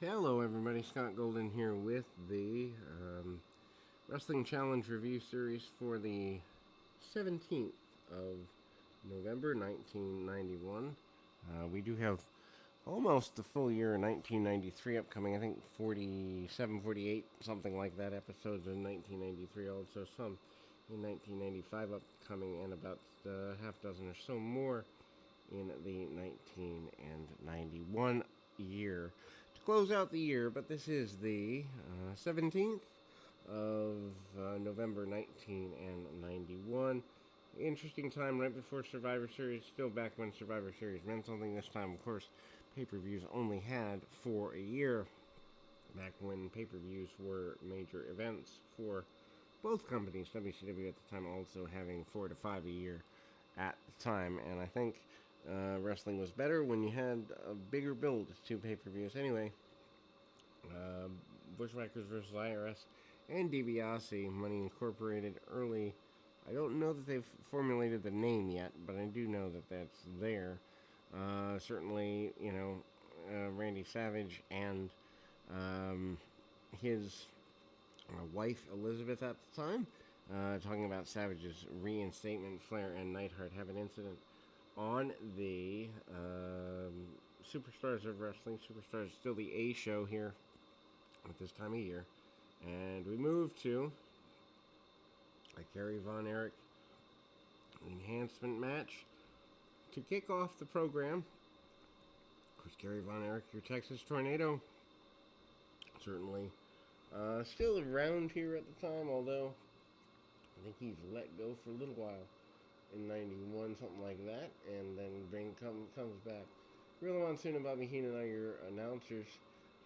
Hello, everybody. Scott Golden here with the Wrestling Challenge review series for the 17th of November 1991. We do have almost the full year of 1993 upcoming. I think 47, 48, something like that, episodes in 1993. Also, some in 1995 upcoming, and about a half dozen or so more in the 1991 year to close out the year. But this is the 17th of November 1991. Interesting time right before Survivor Series, still back when Survivor Series meant something. This time, of course, pay-per-views only had for a year, back when pay-per-views were major events for both companies. WCW at the time also having 4 to 5 a year at the time, and I think wrestling was better when you had a bigger build to pay-per-views. Anyway, Bushwhackers vs. IRS and DiBiase, Money Incorporated, early. I don't know that they've formulated the name yet, but I do know that that's there. Certainly, Randy Savage and his wife Elizabeth at the time, talking about Savage's reinstatement. Flair and Neidhart have an incident on the Superstars of Wrestling. Superstars is still the A show here at this time of year. And we move to a Kerry Von Erich enhancement match to kick off the program. Of course, Kerry Von Erich, your Texas Tornado, certainly still around here at the time, although I think he's let go for a little while in 91, something like that, and then comes back. Real Monsoon and Bobby Heenan are your announcers.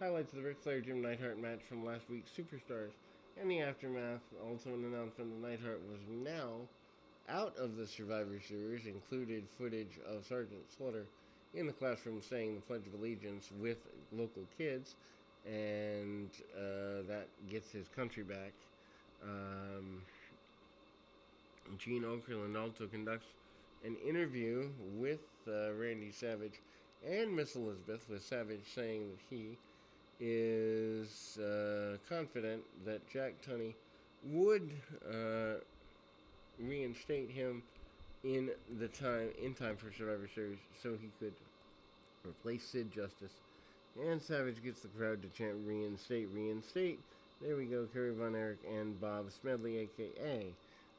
Highlights of the Ric Flair Jim Neidhart match from last week's Superstars and the aftermath. Also, an announcement that Neidhart was now out of the Survivor Series, included footage of Sergeant Slaughter in the classroom saying the Pledge of Allegiance with local kids, and that gets his country back. Gene Okerlund also conducts an interview with Randy Savage and Miss Elizabeth, with Savage saying that he is confident that Jack Tunney would reinstate him in time for Survivor Series, so he could replace Sid Justice. And Savage gets the crowd to chant "reinstate, reinstate." There we go, Kerry Von Erich and Bob Smedley, aka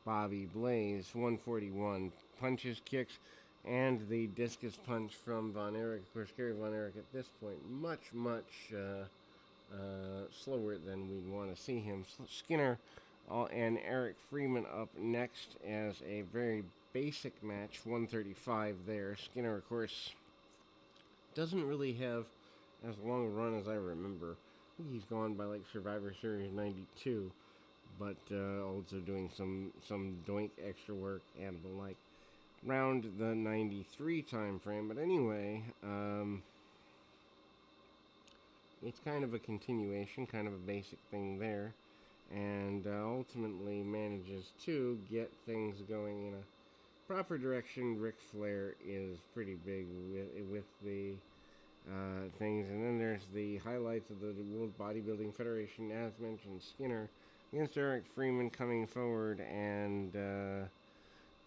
Bobby Blaze. 141 punches, kicks, and the discus punch from Von Erich. Of course, Kerry Von Erich at this point much slower than we'd want to see him. Skinner and Eric Freeman up next as a very basic match. 135 there. Skinner, of course, doesn't really have as long a run as I remember. I think he's gone by like Survivor Series 92, but also doing some doink extra work and the like around the 93 time frame. But anyway, it's kind of a continuation, kind of a basic thing there, and ultimately manages to get things going in a proper direction. Ric Flair is pretty big with the things, and then there's the highlights of the World Bodybuilding Federation, as mentioned. Skinner against Eric Freeman coming forward, and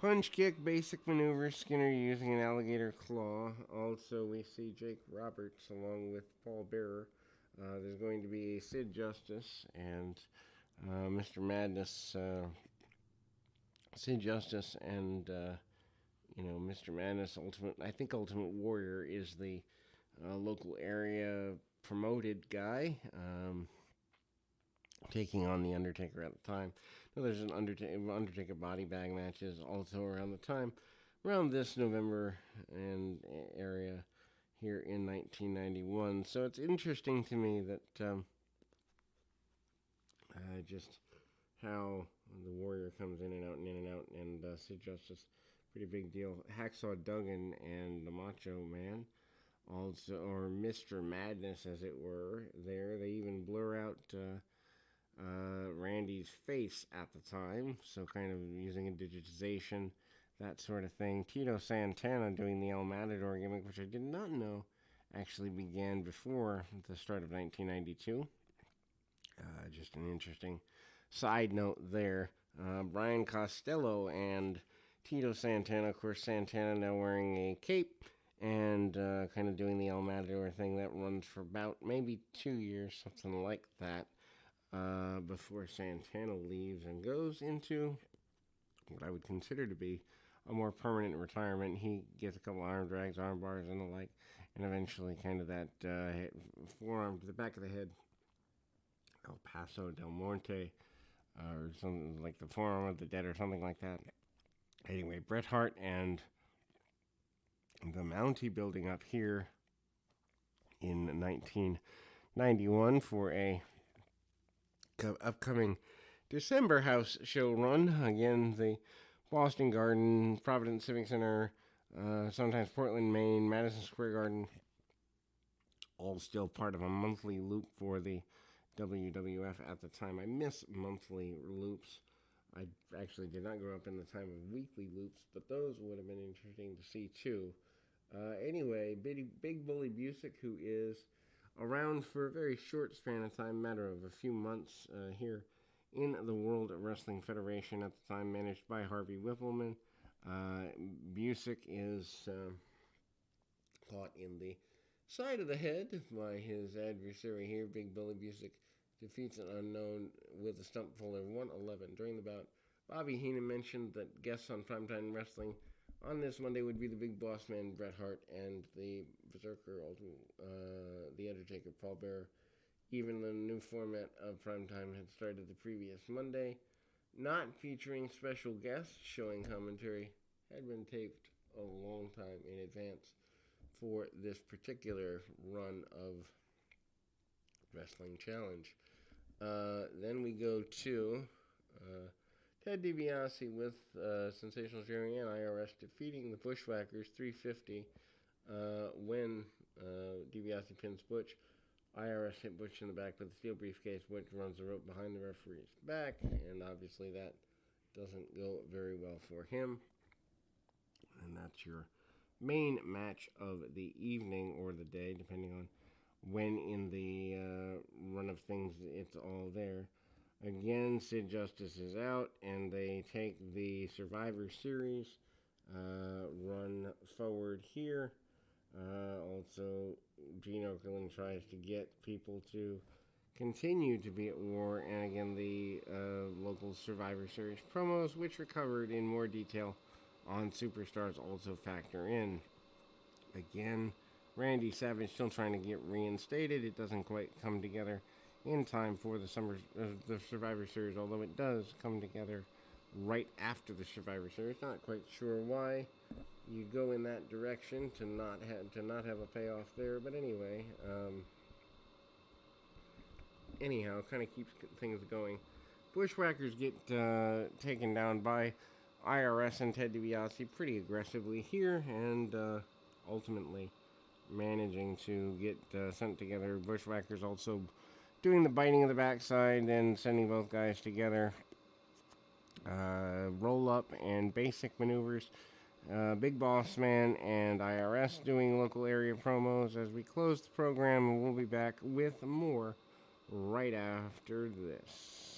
punch kick, basic maneuver. Skinner using an alligator claw. Also, we see Jake Roberts along with Paul Bearer. There's going to be Sid Justice and Mr. Madness. Sid Justice and Mr. Madness. Ultimate Warrior is the local area promoted guy, taking on the Undertaker at the time. Now, there's an Undertaker body bag matches also around the time, around this November and area here in 1991. So it's interesting to me that just how the Warrior comes in and out, and Sid Justice, pretty big deal. Hacksaw Duggan and the Macho Man, also, or Mr. Madness, as it were. There, they even blur out Randy's face at the time, so kind of using a digitization, that sort of thing. Tito Santana doing the El Matador gimmick, which I did not know actually began before the start of 1992. Just an interesting side note there. Brian Costello and Tito Santana, of course, Santana now wearing a cape and kind of doing the El Matador thing that runs for about maybe 2 years, something like that, before Santana leaves and goes into what I would consider to be a more permanent retirement. He gets a couple arm drags, arm bars, and the like, and eventually kind of that forearm to the back of the head, El Paso del Monte, or something like the forearm of the dead or something like that. Anyway, Bret Hart and the Mountie building up here in 1991 for a upcoming December house show run. Again, the Boston Garden, Providence Civic Center, sometimes Portland, Maine, Madison Square Garden, all still part of a monthly loop for the WWF at the time. I miss monthly loops. I actually did not grow up in the time of weekly loops, but those would have been interesting to see too. Anyway, Big Bully Busick, who is around for a very short span of time, matter of a few months here in the World Wrestling Federation at the time, managed by Harvey Whippleman. Busick is caught in the side of the head by his adversary here. Big Bully Busick defeats an unknown with a stump folder 111. During the bout, Bobby Heenan mentioned that guests on Primetime Wrestling on this Monday would be the Big Boss Man Bret Hart and the Berserker, the Undertaker Paul Bearer. Even the new format of Primetime had started the previous Monday, not featuring special guests. Showing commentary had been taped a long time in advance for this particular run of Wrestling Challenge. Then we go to Ted DiBiase with Sensational Sherry and IRS defeating the Bushwhackers 350 when DiBiase pins Butch. IRS hit Butch in the back with a steel briefcase. Butch runs the rope behind the referee's back, and obviously that doesn't go very well for him. And that's your main match of the evening or the day, depending on when in the run of things it's all there. Again, Sid Justice is out, and they take the Survivor Series run forward here. Also, Gene Okerlund tries to get people to continue to be at war, and again, the local Survivor Series promos, which are covered in more detail on Superstars, also factor in. Again, Randy Savage still trying to get reinstated. It doesn't quite come together in time for the Survivor Series, although it does come together right after the Survivor Series. Not quite sure why you go in that direction to not have a payoff there, but anyway, kind of keeps things going. Bushwhackers get taken down by IRS and Ted DiBiase pretty aggressively here, and ultimately managing to get sent together. Bushwhackers also doing the biting of the backside and sending both guys together. Roll up and basic maneuvers. Big Boss Man and IRS doing local area promos as we close the program, and we'll be back with more right after this.